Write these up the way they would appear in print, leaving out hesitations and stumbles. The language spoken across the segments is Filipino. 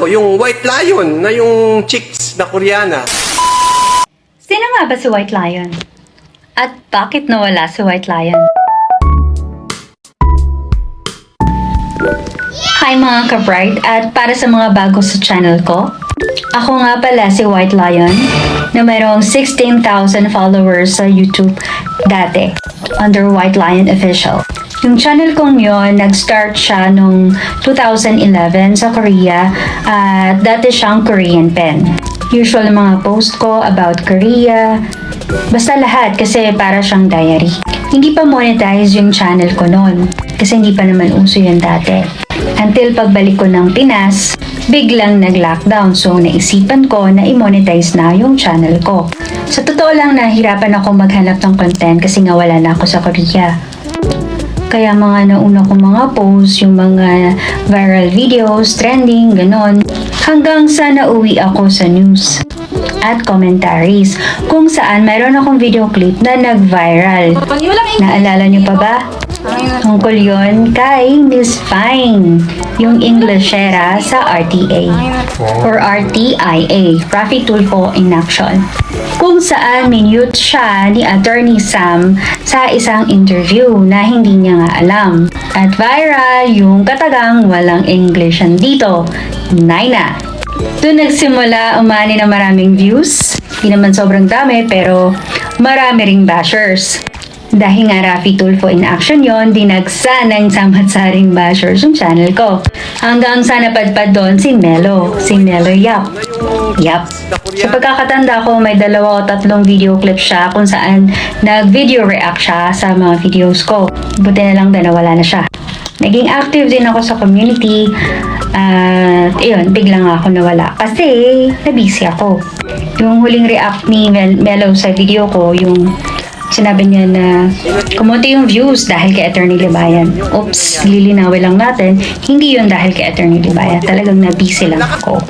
yung White Lion na yung chicks na Koreana. Sino nga ba si White Lion? At bakit nawala si White Lion? Hi mga ka-bright, at para sa mga bago sa channel ko, ako nga pala si White Lion na mayroong 16,000 followers sa YouTube dati under White Lion Official. Yung channel kong yon, nag-start siya nung 2011 sa Korea at dati siyang Korean pen. Usual mga post ko about Korea, basta lahat kasi para siyang diary. Hindi pa monetize yung channel ko noon kasi hindi pa naman uso yun dati. Until pagbalik ko ng Pinas, biglang nag-lockdown so naisipan ko na i-monetize na yung channel ko. Sa totoo lang nahirapan ako maghanap ng content kasi nga wala na ako sa Korea. Kaya mga nauna kong mga posts, yung mga viral videos, trending, ganon, hanggang sa nauwi ako sa news at commentaries kung saan mayroon akong video clip na nag-viral. Naalala niyo pa ba? Tungkol yun kay Miss Fine, yung Englishera sa RTA or RTIA, Raffy Tulfo in Action, kung saan minute siya ni Attorney Sam sa isang interview na hindi niya nga alam. At viral yung katagang walang Englishan dito, Naina. Doon nagsimula umani na maraming views, hindi naman sobrang dami pero marami ring bashers. Dahil nga Raffy Tulfo in Action yon, dinagsa ng samhat-saring bashers yung channel ko. Hanggang sa napadpad doon si Melo Yap. Sa pagkakatanda ko, may 2 o 3 video clip siya kung saan nag-video react siya sa mga videos ko. Buti na lang wala na siya. Naging active din ako sa community at biglang ako nawala kasi nabisi ako. Yung huling react ni Melo sa video ko, yung sinabi niya na kumunti yung views dahil kay Attorney Libayan. Oops, lilinawin lang natin, hindi yun dahil kay Attorney Libayan. Talagang nabisi lang ako.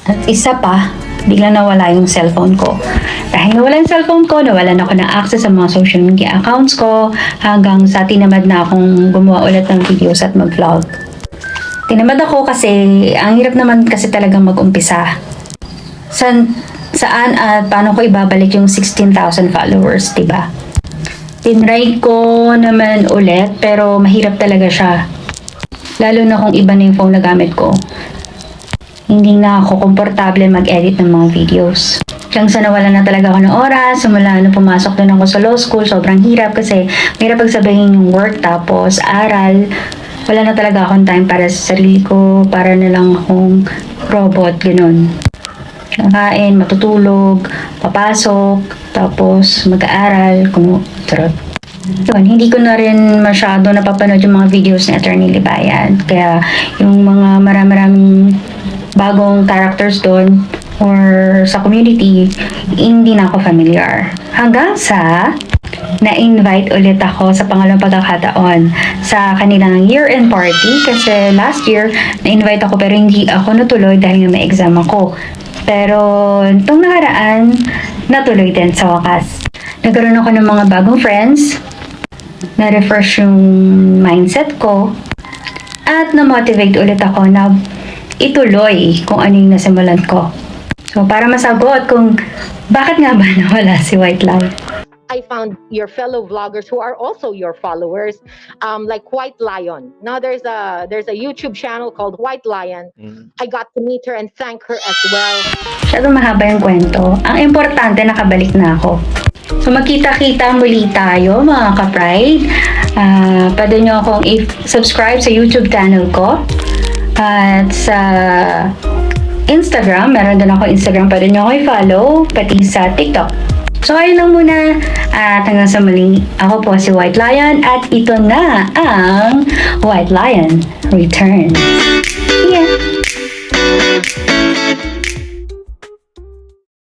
At isa pa, biglang nawala yung cellphone ko. Dahil nawala yung cellphone ko, nawalan ako ng access sa mga social media accounts ko hanggang sa tinamad na akong gumawa ulit ng videos at mag-vlog. Tinamad ako kasi ang hirap naman kasi talagang mag-umpisa. Saan at paano ko ibabalik yung 16,000 followers, diba? Tinry ko naman ulit pero mahirap talaga siya. Lalo na kung iba na yung phone na gamit ko. Hindi na ako komportable mag-edit ng mga videos. Hanggang sa nawala na talaga ako ng oras, simula na pumasok din ako sa law school, sobrang hirap kasi mahirap pagsabihin yung work tapos aral. Wala na talaga akong time para sa sarili ko, para na lang akong robot, gano'n. Kakain, matutulog, papasok, tapos mag-aaral, charot. Yun, hindi ko na rin masyado napapanood yung mga videos ni Attorney Libayan. Kaya yung mga maraming bagong characters doon or sa community, hindi na ako familiar. Hanggang sa na-invite ulit ako sa pangalawang pagkakataon sa kanilang year-end party kasi last year na-invite ako pero hindi ako natuloy dahil may exam ako. Pero itong nakaraan, natuloy din sa wakas. Nagkaroon ako ng mga bagong friends, na-refresh yung mindset ko, at na-motivate ulit ako na ituloy kung ano yung nasimulan ko. So para masagot kung bakit nga ba nawala si White Lion. I found your fellow vloggers who are also your followers, like White Lion. Now there's a YouTube channel called White Lion. I got to meet her and thank her as well. Masyadong mahaba yung kwento. Ang importante, nakabalik na ako. So magkita-kita muli tayo mga ka-pride. Pwede nyo akong i-subscribe sa YouTube channel ko. At sa Instagram, meron din ako Instagram. Pwede nyo ako i-follow. Pati sa TikTok. So ayun lang muna at hanggang sa muli, ako po si White Lion at ito na ang White Lion Returns.